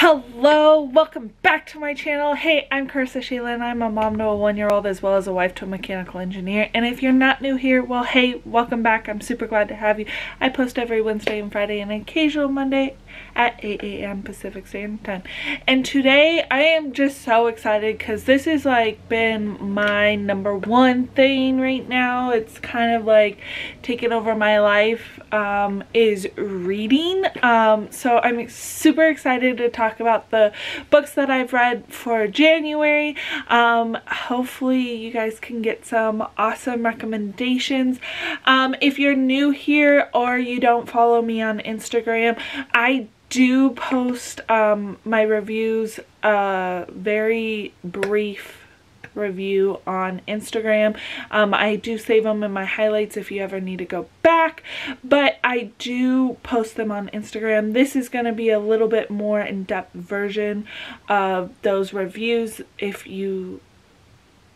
Hello, welcome back to my channel. Hey, I'm Carissa Sheila and I'm a mom to a 1-year-old as well as a wife to a mechanical engineer. And if you're not new here, well, hey, welcome back. I'm super glad to have you. I post every Wednesday and Friday and occasional Monday at 8 a.m. Pacific Standard Time. And today I am just so excited because this has like been my #1 thing right now. It's kind of like taking over my life, is reading. So I'm super excited to talk about the books that I've read for January. Hopefully you guys can get some awesome recommendations. If you're new here or you don't follow me on Instagram, I do post my reviews, very brief review on Instagram. I do save them in my highlights if you ever need to go back, but I do post them on Instagram. This is going to be a little bit more in-depth version of those reviews. If you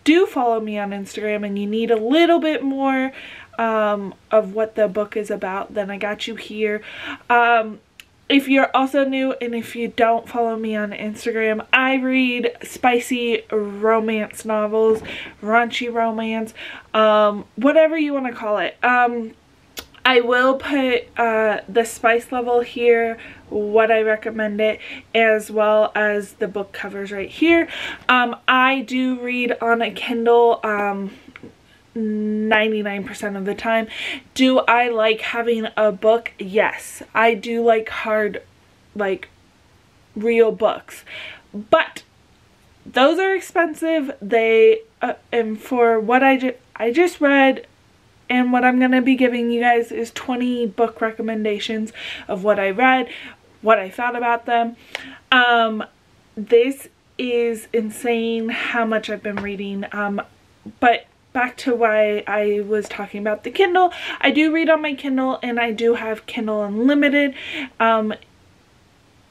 do follow me on Instagram and you need a little bit more of what the book is about, then I got you here. If you're also new and if you don't follow me on Instagram, I read spicy romance novels, raunchy romance, whatever you want to call it. I will put the spice level here, what I recommend it, as well as the book covers right here. I do read on a Kindle 99% of the time. Do I like having a book? Yes. I do like hard, like real books, but those are expensive. They and for what I just read, and what I'm going to be giving you guys is 20 book recommendations of what I read, what I thought about them. This is insane how much I've been reading, but back to why I was talking about the Kindle. I do read on my Kindle and I do have Kindle Unlimited.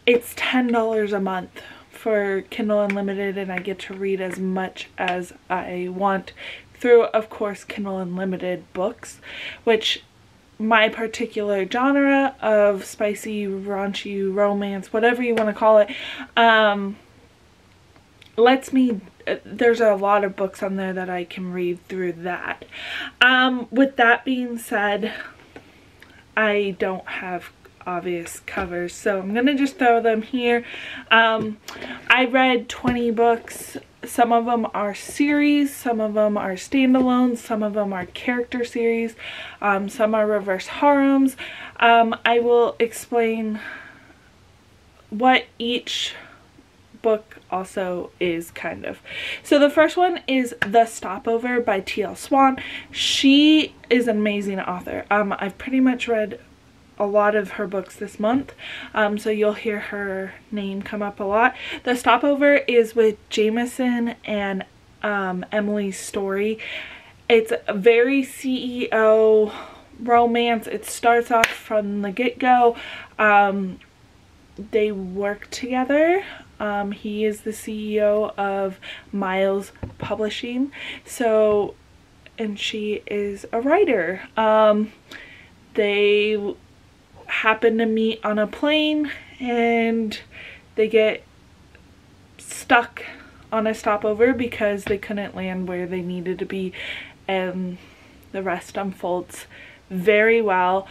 It's $10 a month for Kindle Unlimited and I get to read as much as I want through, of course, Kindle Unlimited books, which my particular genre of spicy, raunchy, romance, whatever you want to call it, lets me, there's a lot of books on there that I can read through that. With that being said, I don't have obvious covers, so I'm gonna just throw them here. I read 20 books. Some of them are series, some of them are standalones, some of them are character series, some are reverse harems. I will explain what each book also is kind of. So the first one is The Stopover by T.L. Swan. She is an amazing author. I've pretty much read a lot of her books this month, so you'll hear her name come up a lot. The Stopover is with Jameson and Emily Story. It's a very CEO romance. It starts off from the get-go. They work together. He is the CEO of Miles Publishing, so, and she is a writer. They happen to meet on a plane and they get stuck on a stopover because they couldn't land where they needed to be, and the rest unfolds very well.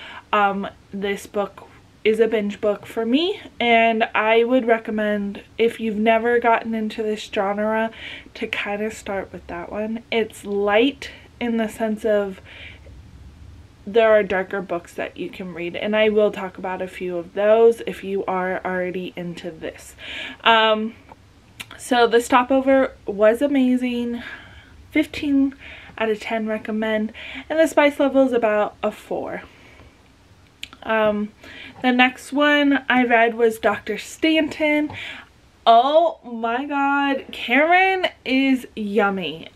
This book is a binge book for me, and I would recommend, if you've never gotten into this genre, to kind of start with that one. It's light in the sense of there are darker books that you can read, and I will talk about a few of those if you are already into this. So The Stopover was amazing. 15 out of 10 recommend, and the spice level is about a 4. The next one I read was Dr. Stanton. Oh my god, Cameron is yummy.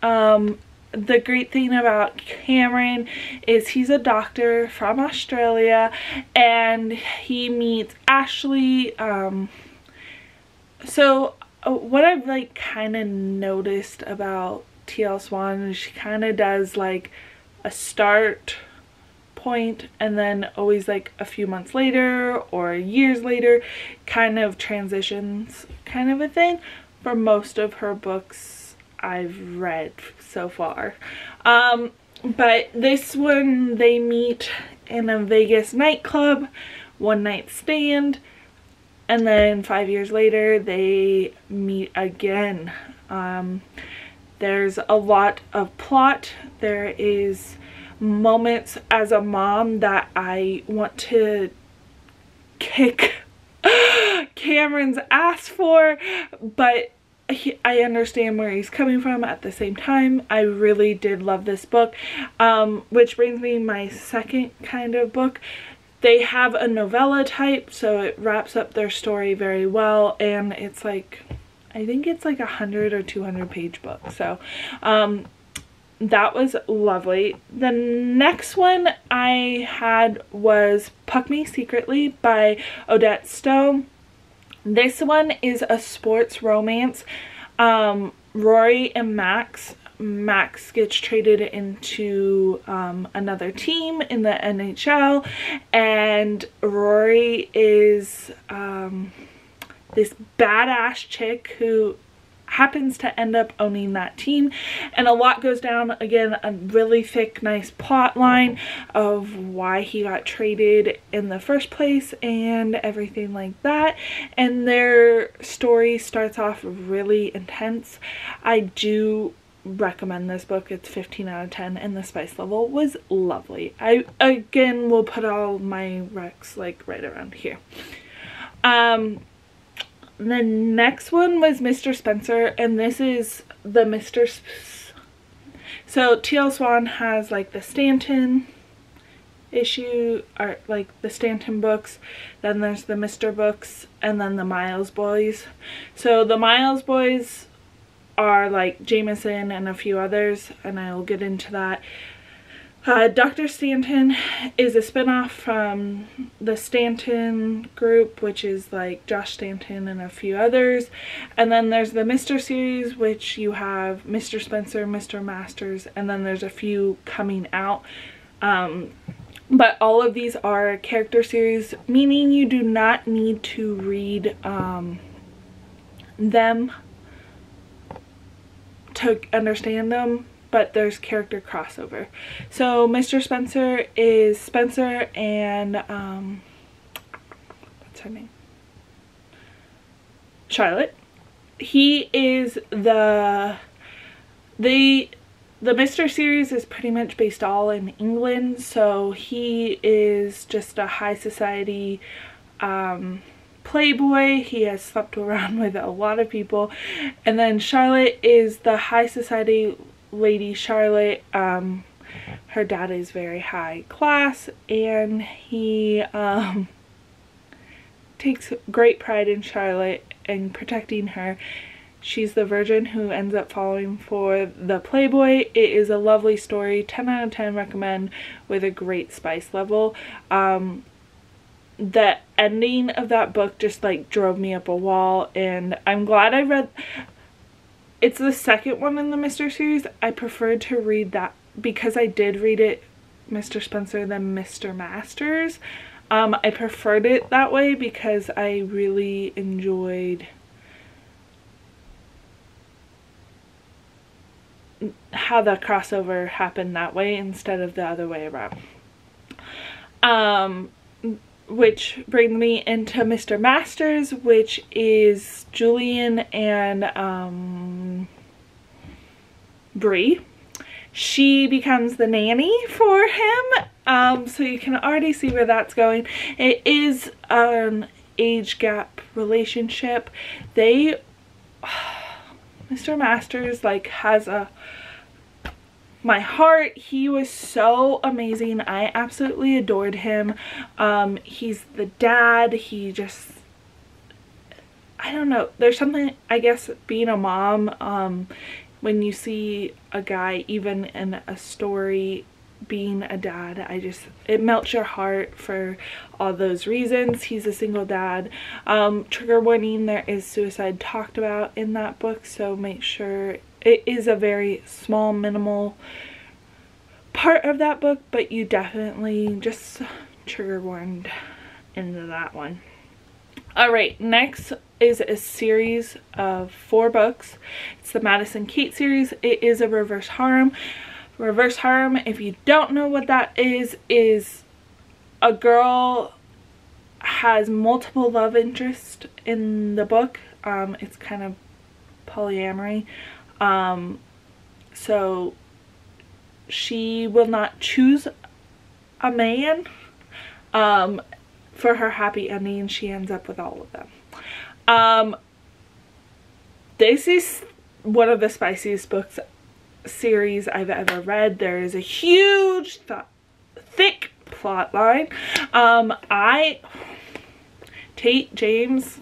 The great thing about Cameron is he's a doctor from Australia and he meets Ashley. So what I've like kind of noticed about T.L. Swan is she kind of does like a start point, and then always like a few months later or years later, kind of transitions kind of a thing for most of her books I've read so far. But this one, they meet in a Vegas nightclub, one night stand, and then 5 years later they meet again. There's a lot of plot. There is moments as a mom that I want to kick Cameron's ass for, but I understand where he's coming from at the same time. I really did love this book, which brings me my second kind of book. They have a novella type, so it wraps up their story very well, and it's like, I think it's like 100 or 200 page book. So that was lovely. The next one I had was Puck Me Secretly by Odette Stone. This one is a sports romance. Rory and Max gets traded into another team in the NHL, and Rory is this badass chick who happens to end up owning that team, and a lot goes down. Again, a really thick, nice plot line of why he got traded in the first place and everything like that, and their story starts off really intense. I do recommend this book. It's 15 out of 10, and the spice level was lovely. I again will put all my recs like right around here. The next one was Mr. Spencer, and this is the so T.L. Swan has like the Stanton issue, or like the Stanton books, then there's the Mr. books, and then the Miles boys. So the Miles boys are like Jameson and a few others, and I'll get into that. Dr. Stanton is a spinoff from the Stanton group, which is like Josh Stanton and a few others. And then there's the Mr. series, which you have Mr. Spencer, Mr. Masters, and then there's a few coming out. But all of these are character series, meaning you do not need to read them to understand them, but there's character crossover. So Mr. Spencer is Spencer and what's her name? Charlotte. He is the Mr. series is pretty much based all in England, so he is just a high society playboy. He has slept around with a lot of people. And then Charlotte is the high society lady Charlotte. Her dad is very high class, and he takes great pride in Charlotte and protecting her. She's the virgin who ends up falling for the playboy. It is a lovely story, 10 out of 10 recommend, with a great spice level. The ending of that book just like drove me up a wall, and I'm glad I read. It's the second one in the Mr. series. I preferred to read that because I did read it, Mr. Spencer, than Mr. Masters. I preferred it that way because I really enjoyed how the crossover happened that way instead of the other way around. Which brings me into Mr. Masters, which is Julian and Bree. She becomes the nanny for him, so you can already see where that's going. It is an age gap relationship. Mr. Masters like has my heart. He was so amazing. I absolutely adored him. He's the dad. He just, I don't know, there's something, I guess, being a mom, when you see a guy even in a story being a dad, it melts your heart for all those reasons. He's a single dad. Trigger warning, there is suicide talked about in that book, so make sure. It is a very small, minimal part of that book, but you definitely just trigger warned into that one. Alright, next is a series of 4 books. It's the Madison Kate series. It is a reverse harem. Reverse harem, if you don't know what that is a girl has multiple love interests in the book. It's kind of polyamory. So she will not choose a man for her happy ending. She ends up with all of them. This is one of the spiciest books series I've ever read. There is a huge thick plot line. Tate James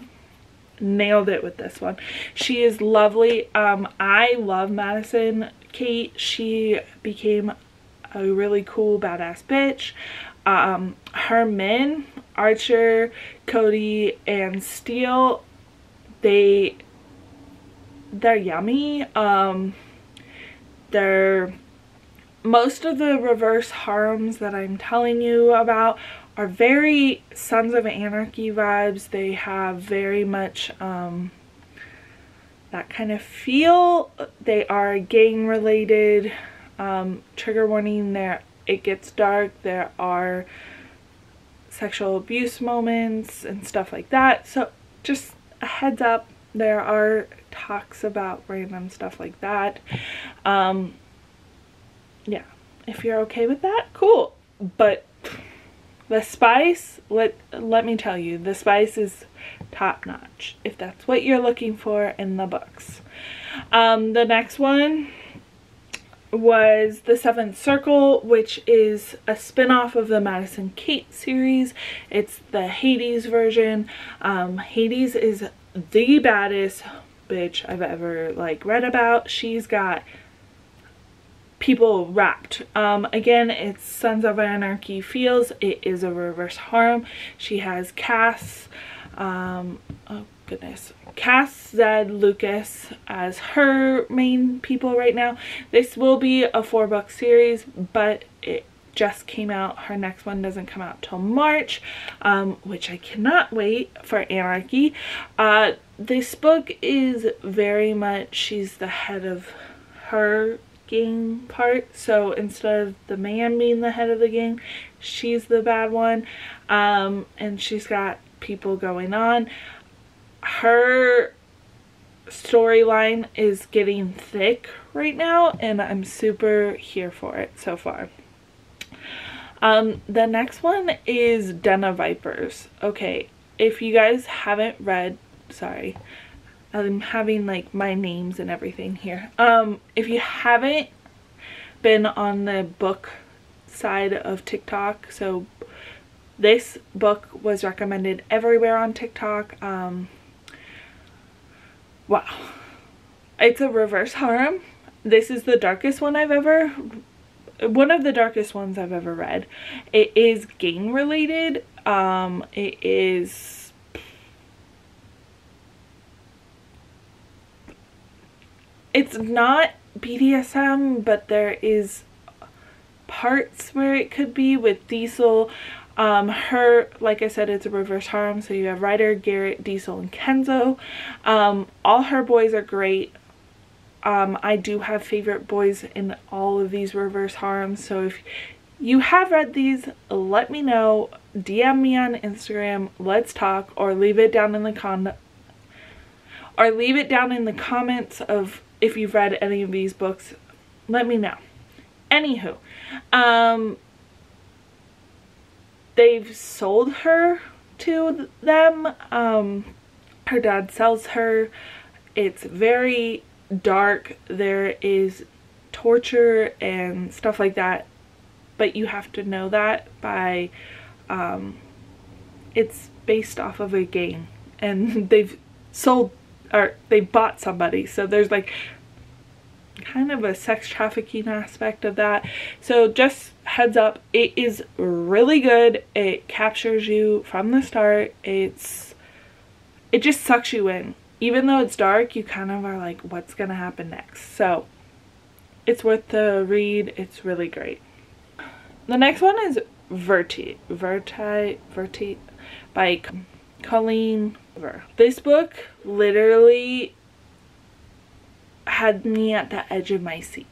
nailed it with this one. She is lovely. I love Madison Kate. She became a really cool badass bitch. Her men, Archer, Cody, and Steele, they're yummy. Most of the reverse harems that I'm telling you about are very Sons of Anarchy vibes. They have very much that kind of feel. They are gang related. Trigger warning, there it gets dark. There are sexual abuse moments and stuff like that. So just a heads up, there are talks about random stuff like that. Yeah, if you're okay with that, cool. But the spice, let me tell you, the spice is top notch if that's what you're looking for in the books. The next one was The Seventh Circle, which is a spin-off of the Madison Kate series. It's the Hades version. Hades is the baddest bitch I've ever read about. She's got people wrapped. Again, it's Sons of Anarchy feels. It is a reverse harem. She has Cass, oh goodness, Cass, Zed, Lucas as her main people right now. This will be a 4-book series, but it just came out. Her next one doesn't come out till March, which I cannot wait for. Anarchy. This book is very much, she's the head of her gang part, so instead of the man being the head of the gang, she's the bad one, and she's got people going on. Her storyline is getting thick right now, and I'm super here for it so far. The next one is Denali Vipers. Okay, if you guys haven't read, sorry, I'm having my names and everything here. If you haven't been on the book side of TikTok, so this book was recommended everywhere on TikTok. Wow, it's a reverse harem. This is the darkest one one of the darkest ones I've ever read. It is gang related. It's not BDSM, but there is parts where it could be with Diesel. Like I said, it's a reverse harem, so you have Ryder, Garrett, Diesel, and Kenzo. All her boys are great. I do have favorite boys in all of these reverse harems, so if you have read these, let me know. DM me on Instagram, let's talk, or leave it down in the comments of if you've read any of these books. Let me know. Anywho, they've sold her to them. Her dad sells her. It's very dark. There is torture and stuff like that, but you have to know that by it's based off of a gang, and they've sold, or they bought somebody, so there's kind of a sex trafficking aspect of that. So just heads up, it is really good. It captures you from the start. It just sucks you in. Even though it's dark, you kind of are like, what's gonna happen next? So it's worth the read. It's really great. The next one is Verti by Colleen. This book literally had me at the edge of my seat.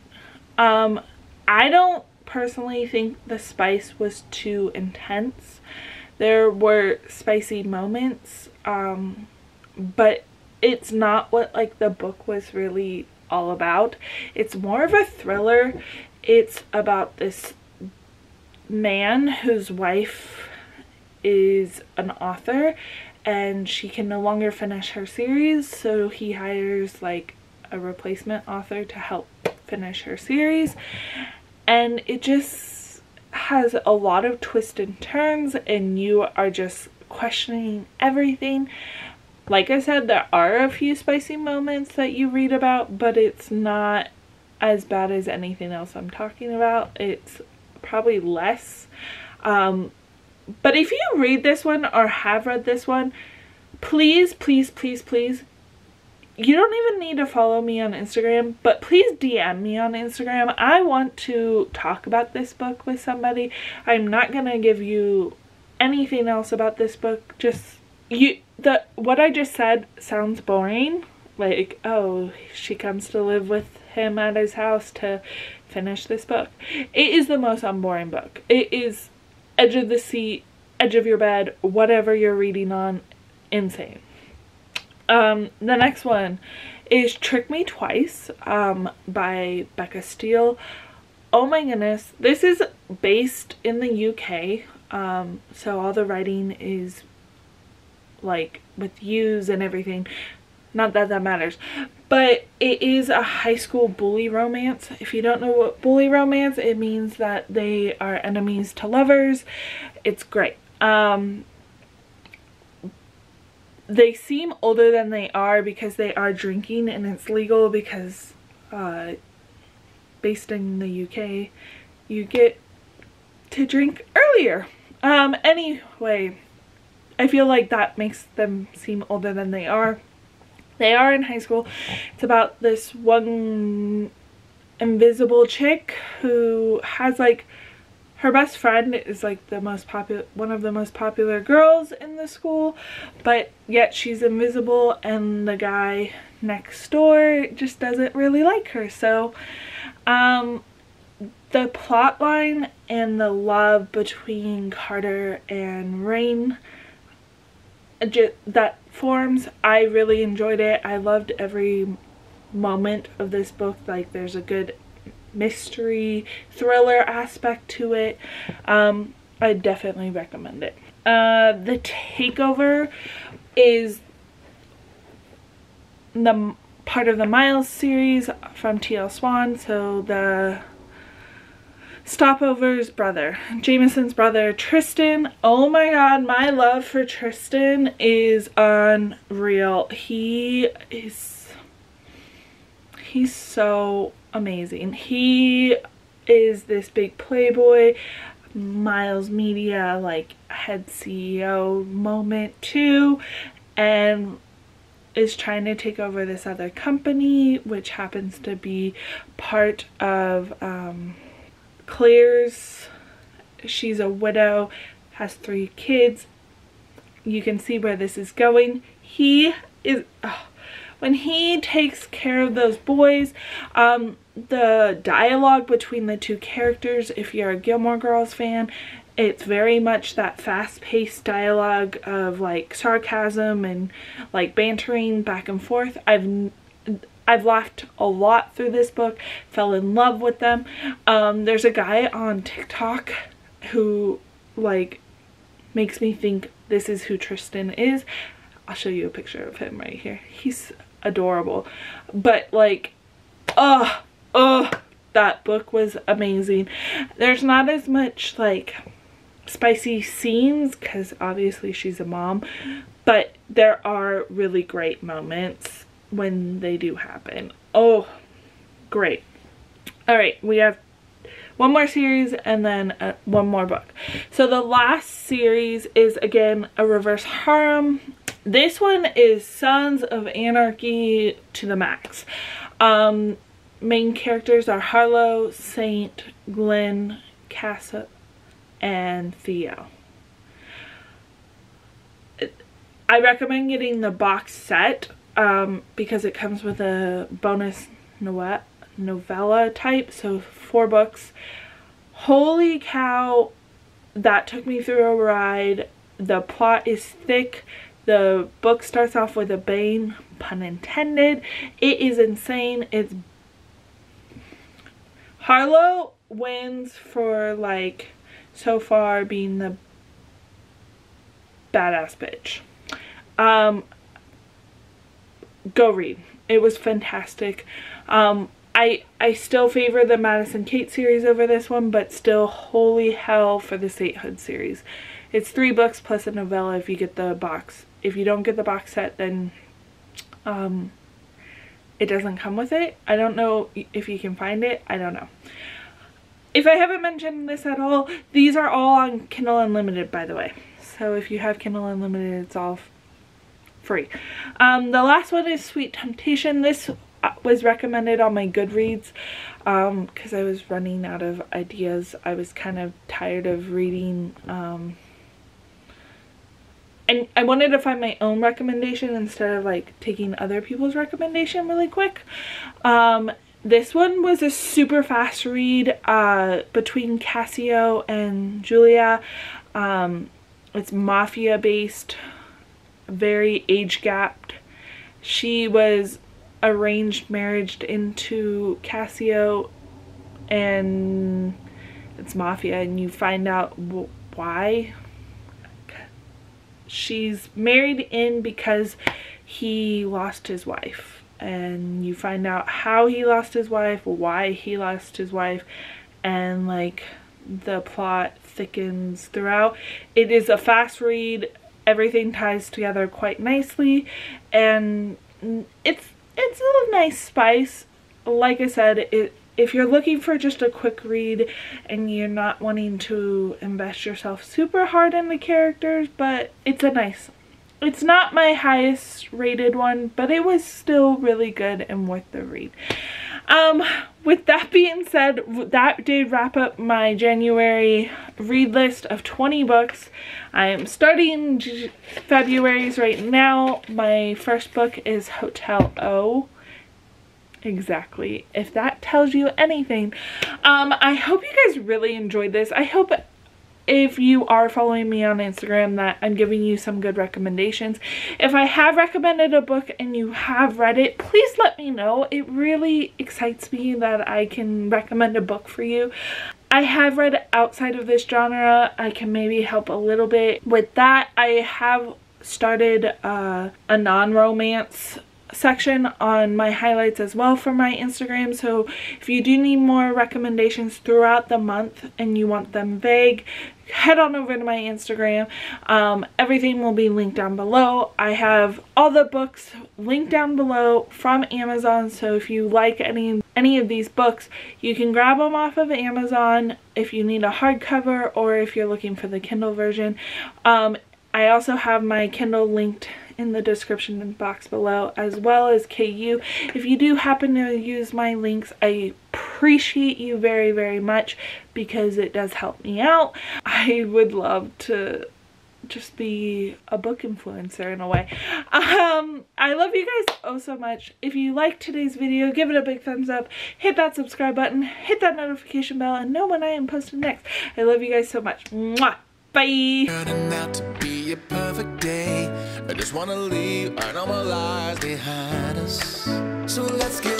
I don't personally think the spice was too intense. There were spicy moments, but it's not what like the book was really all about. It's more of a thriller. It's about this man whose wife is an author and she can no longer finish her series, so he hires like a replacement author to help finish her series, and it just has a lot of twists and turns and you are just questioning everything. Like I said, there are a few spicy moments that you read about, but it's not as bad as anything else I'm talking about. It's probably less. But if you read this one or have read this one, please, please, please, please, you don't even need to follow me on Instagram, but please DM me on Instagram. I want to talk about this book with somebody. I'm not gonna give you anything else about this book. Just what I just said sounds boring. Like, oh, she comes to live with him at his house to finish this book. It is the most unboring book. It is edge of the seat, edge of your bed, whatever you're reading on. Insane. The next one is Trick Me Twice by Becca Steele. Oh my goodness, this is based in the UK, so all the writing is like with yous and everything. Not that that matters, but it is a high school bully romance. If you don't know what bully romance, it means that they are enemies to lovers. It's great. They seem older than they are because they are drinking, and it's legal because based in the UK you get to drink earlier. Anyway, I feel like that makes them seem older than they are. They are in high school. It's about this one invisible chick who has like, her best friend is like the most popular, one of the most popular girls in the school, but yet she's invisible and the guy next door just doesn't really like her. So the plot line and the love between Carter and Rain that forms, I really enjoyed it. I loved every moment of this book. Like, there's a good mystery thriller aspect to it. I definitely recommend it. The Takeover is the part of the Miles series from T.L. Swan. So the Stopover's brother, Jameson's brother, Tristan. Oh my god, my love for Tristan is unreal. He's so amazing. He is this big playboy, Miles Media like head CEO moment too, and is trying to take over this other company, which happens to be part of Claire's. She's a widow, has 3 kids. You can see where this is going. He is when he takes care of those boys, the dialogue between the 2 characters, if you're a Gilmore Girls fan, it's very much that fast-paced dialogue of like sarcasm and like bantering back and forth. I've laughed a lot through this book, fell in love with them. There's a guy on TikTok who like makes me think this is who Tristan is. I'll show you a picture of him right here. He's adorable. But like, that book was amazing. There's not as much like spicy scenes because obviously she's a mom, but there are really great moments when they do happen. Oh, great. All right, we have one more series and then one more book. So the last series is again a reverse harem. This one is Sons of Anarchy to the max. Main characters are Harlow, Saint, Glenn, and Theo. I recommend getting the box set because it comes with a bonus novella type, so 4 books. Holy cow, that took me through a ride. The plot is thick. The book starts off with a bang, pun intended. It is insane. It's Harlow wins for, like, so far being the badass bitch. Go read. It was fantastic. I still favor the Madison Kate series over this one, but still holy hell for the Sainthood series. It's 3 books plus a novella if you get the box. If you don't get the box set, then it doesn't come with it. I don't know if you can find it. I don't know. If I haven't mentioned this at all, these are all on Kindle Unlimited, by the way. So if you have Kindle Unlimited, it's all free. The last one is Sweet Temptation. This was recommended on my Goodreads because I was running out of ideas. I was kind of tired of reading and I wanted to find my own recommendation instead of like taking other people's recommendation really quick. This one was a super fast read between Cassio and Julia. It's mafia based, very age gapped. She was arranged marriage into Cassio, and it's mafia, and you find out why. She's married in because he lost his wife, and you find out how he lost his wife, why he lost his wife, and like the plot thickens throughout. It is a fast read. Everything ties together quite nicely, and it's a nice spice. Like I said, if you're looking for just a quick read and you're not wanting to invest yourself super hard in the characters, but it's not my highest rated one, but it was still really good and worth the read. With that being said, that did wrap up my January read list of 20 books. I am starting February's right now. My first book is Hotel O. Exactly, if that tells you anything. I hope you guys really enjoyed this. I hope if you are following me on Instagram that I'm giving you some good recommendations. If I have recommended a book and you have read it, please let me know. It really excites me that I can recommend a book for you. I have read outside of this genre. I can maybe help a little bit with that. I have started a non-romance section on my highlights as well for my Instagram, so if you do need more recommendations throughout the month and you want them vague, head on over to my Instagram. Everything will be linked down below. I have all the books linked down below from Amazon, so if you like any of these books, you can grab them off of Amazon if you need a hardcover or if you're looking for the Kindle version. I also have my Kindle linked in the description box below, as well as KU. If you do happen to use my links, I appreciate you very, very much because it does help me out. I would love to just be a book influencer in a way. I love you guys oh so much. If you liked today's video, give it a big thumbs up, hit that subscribe button, hit that notification bell, and know when I am posting next. I love you guys so much. Mwah! Bye! Turning out to be a perfect day. I just wanna leave our normal lives behind us. So let's get